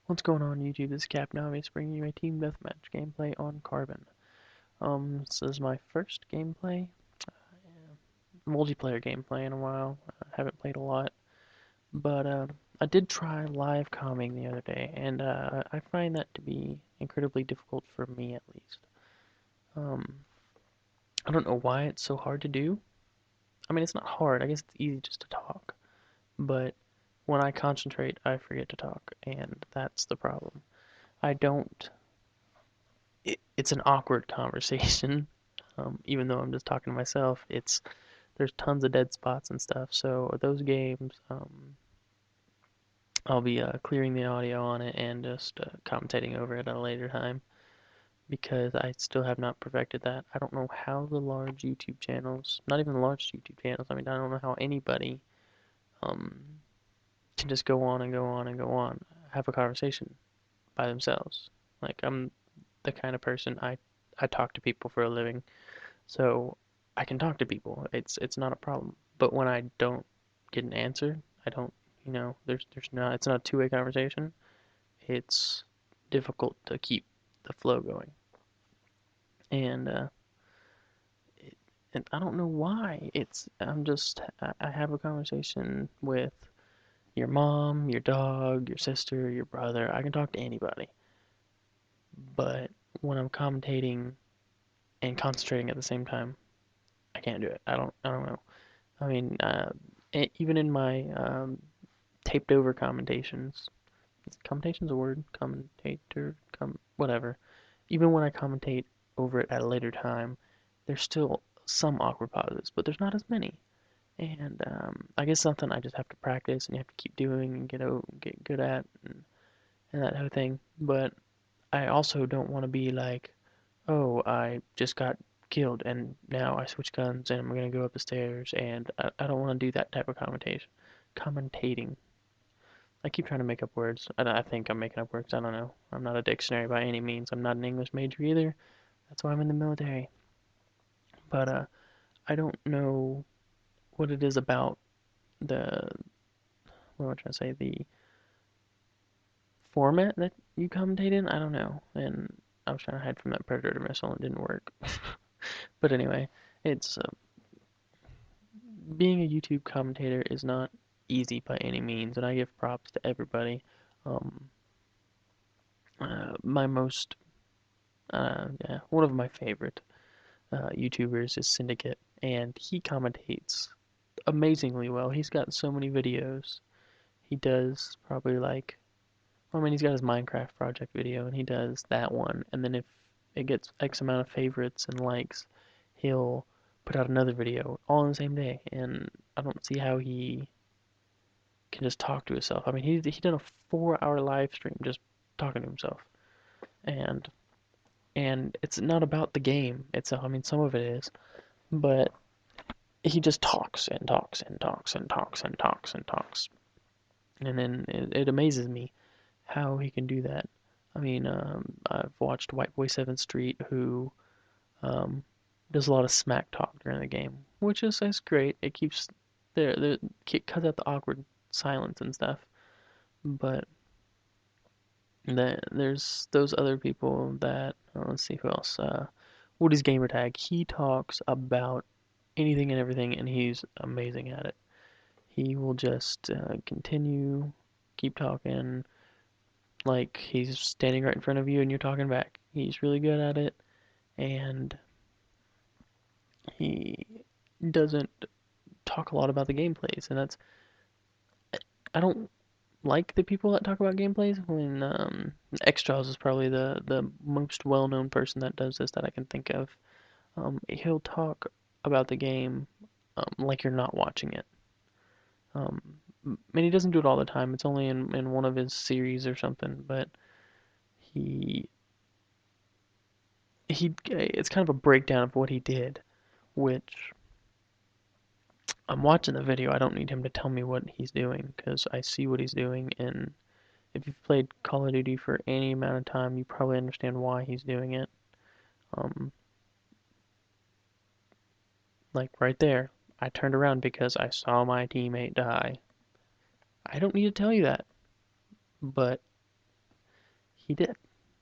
What's going on YouTube? This is Captain Obvious bringing you a team deathmatch gameplay on Carbon. This is my first gameplay, multiplayer gameplay in a while. I haven't played a lot, but I did try live calming the other day, and I find that to be incredibly difficult for me at least. Um, I don't know why it's so hard to do. I mean, it's not hard. I guess it's easy just to talk, but when I concentrate, I forget to talk, and that's the problem. I don't it's an awkward conversation. Even though I'm just talking to myself, there's tons of dead spots and stuff. So those games, I'll be clearing the audio on it and just commentating over it at a later time because I still have not perfected that. I don't know how the large YouTube channels, not even the large YouTube channels. I mean, I don't know how anybody um, can just go on and go on and go on, have a conversation by themselves. Like I'm the kind of person I talk to people for a living. So I can talk to people. It's not a problem. But when I don't get an answer, I don't, there's not it's not a two-way conversation. It's difficult to keep the flow going. And it, and I don't know why. I have a conversation with your mom, your dog, your sister, your brother. I can talk to anybody. But when I'm commentating and concentrating at the same time, I can't do it. I don't know. I mean, even in my taped over commentations, is commentation's a word? Commentator, whatever. Even when I commentate over it at a later time, there's still some awkward pauses, but there's not as many. And I guess something I just have to practice and you have to keep doing and get good at and that whole thing. But I also don't want to be like, oh, I just got killed and now I switch guns and I'm gonna go up the stairs and I don't want to do that type of commentation. Commentating. I keep trying to make up words. I think I'm making up words. I don't know. I'm not a dictionary by any means. I'm not an English major either. That's why I'm in the military. But I don't know what it is about the what am I trying to say? The format that you commentate in. I don't know. And I was trying to hide from that predator missile and it didn't work. But anyway, it's being a YouTube commentator is not easy by any means, and I give props to everybody. Um, my most, yeah, one of my favorite YouTubers is Syndicate, and he commentates amazingly well. He's got so many videos. He does probably like, I mean, he's got his Minecraft project video, and he does that one, and then if it gets X amount of favorites and likes, he'll put out another video all in the same day, and I don't see how he can just talk to himself. I mean, he did a 4 hour live stream just talking to himself, and it's not about the game. I mean, some of it is, but he just talks and talks and talks and talks and talks and talks, and then it amazes me how he can do that. I mean, I've watched White Boy 7th Street who um, does a lot of smack talk during the game, which is great. It keeps it cuts out the awkward silence and stuff, but there's those other people that let's see who else. Woody's Gamertag. He talks about anything and everything, and he's amazing at it. He will just continue, keep talking, like he's standing right in front of you and you're talking back. He's really good at it, and he doesn't talk a lot about the gameplays, and that's I don't like the people that talk about gameplays. When Xtrails is probably the most well-known person that does this that I can think of. He'll talk about the game like you're not watching it. Um, and he doesn't do it all the time. It's only in one of his series or something. But he it's kind of a breakdown of what he did, which I'm watching the video. I don't need him to tell me what he's doing because I see what he's doing. And if you've played Call of Duty for any amount of time, you probably understand why he's doing it. Um, like right there, I turned around because I saw my teammate die. I don't need to tell you that, but he did.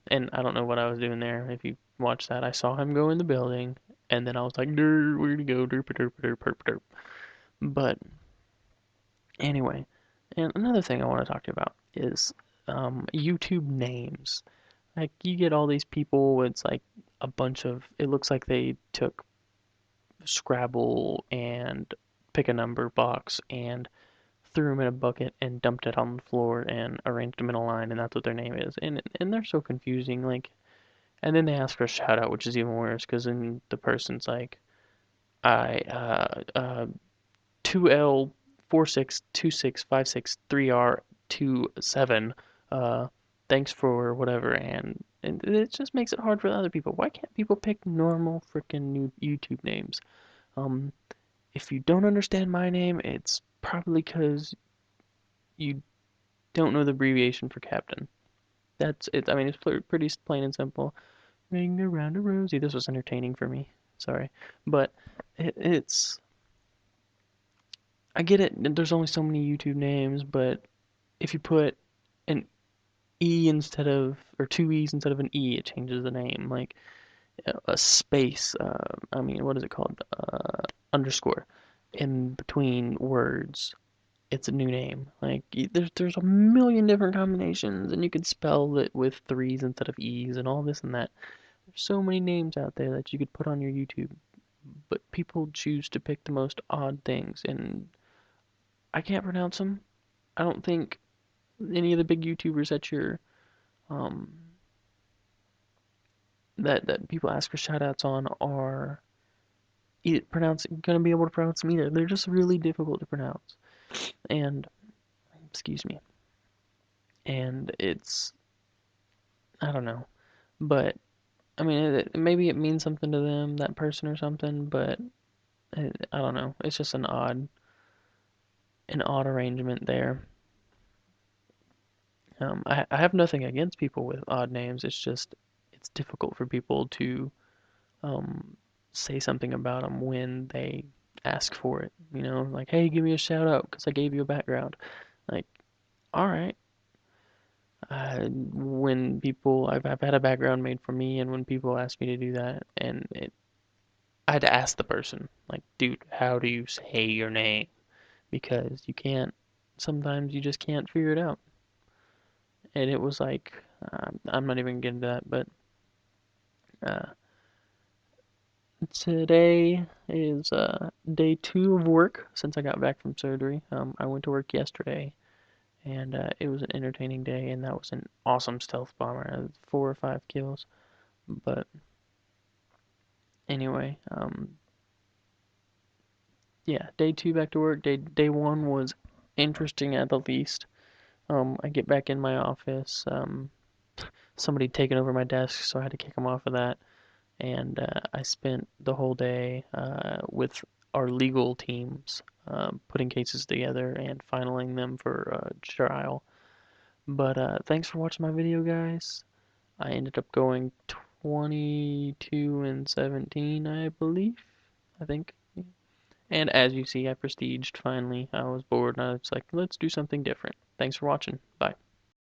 And I don't know what I was doing there. If you watch that, I saw him go in the building, and then I was like, "Derp, where'd he go? Derp, derp, derp, derp, derp." But anyway, and another thing I want to talk to you about is YouTube names. Like you get all these people, it's like a bunch of. It looks like they took Scrabble and pick a number box and threw them in a bucket and dumped it on the floor and arranged them in a line, and that's what their name is. And they're so confusing. Like, and then they ask for a shout out, which is even worse because then the person's like, I 2L 462656 3R 27. Uh, thanks for whatever, and it just makes it hard for other people. Why can't people pick normal freaking new YouTube names? Um, if you don't understand my name, it's probably because you don't know the abbreviation for captain. That's it. I mean, it's pretty plain and simple. Ring around a rosy. This was entertaining for me. Sorry, but it's. I get it. There's only so many YouTube names, but if you put an E instead of, or two E's instead of an E, it changes the name. Like a space. I mean, what is it called? Underscore in between words. It's a new name. Like there's a million different combinations, and you could spell it with threes instead of E's and all this and that. There's so many names out there that you could put on your YouTube, but people choose to pick the most odd things, and I can't pronounce them. I don't think any of the big YouTubers that you're um that people ask for shoutouts on are gonna be able to pronounce them either. They're just really difficult to pronounce. And excuse me. And it's I don't know, but I mean maybe it means something to them, that person or something, but I don't know. It's just an odd arrangement there. I have nothing against people with odd names. It's just it's difficult for people to um, say something about them when they ask for it. You know, like, hey, give me a shout out because I gave you a background. Like, all right. When people, I've had a background made for me, and when people ask me to do that, I had to ask the person, like, dude, how do you say your name? Because you can't, sometimes you just can't figure it out. And it was like, I'm not even getting to that, but uh, today is day 2 of work since I got back from surgery. I went to work yesterday, and it was an entertaining day, and that was an awesome stealth bomber. I had 4 or 5 kills. But anyway, yeah, day 2 back to work. Day 1 was interesting at the least. I get back in my office. Somebody taken over my desk, so I had to kick him off of that. And I spent the whole day with our legal teams putting cases together and filing them for trial. But thanks for watching my video, guys. I ended up going 22 and 17, I believe. I think. And as you see, I prestiged finally. I was bored and I was like, let's do something different. Thanks for watching. Bye.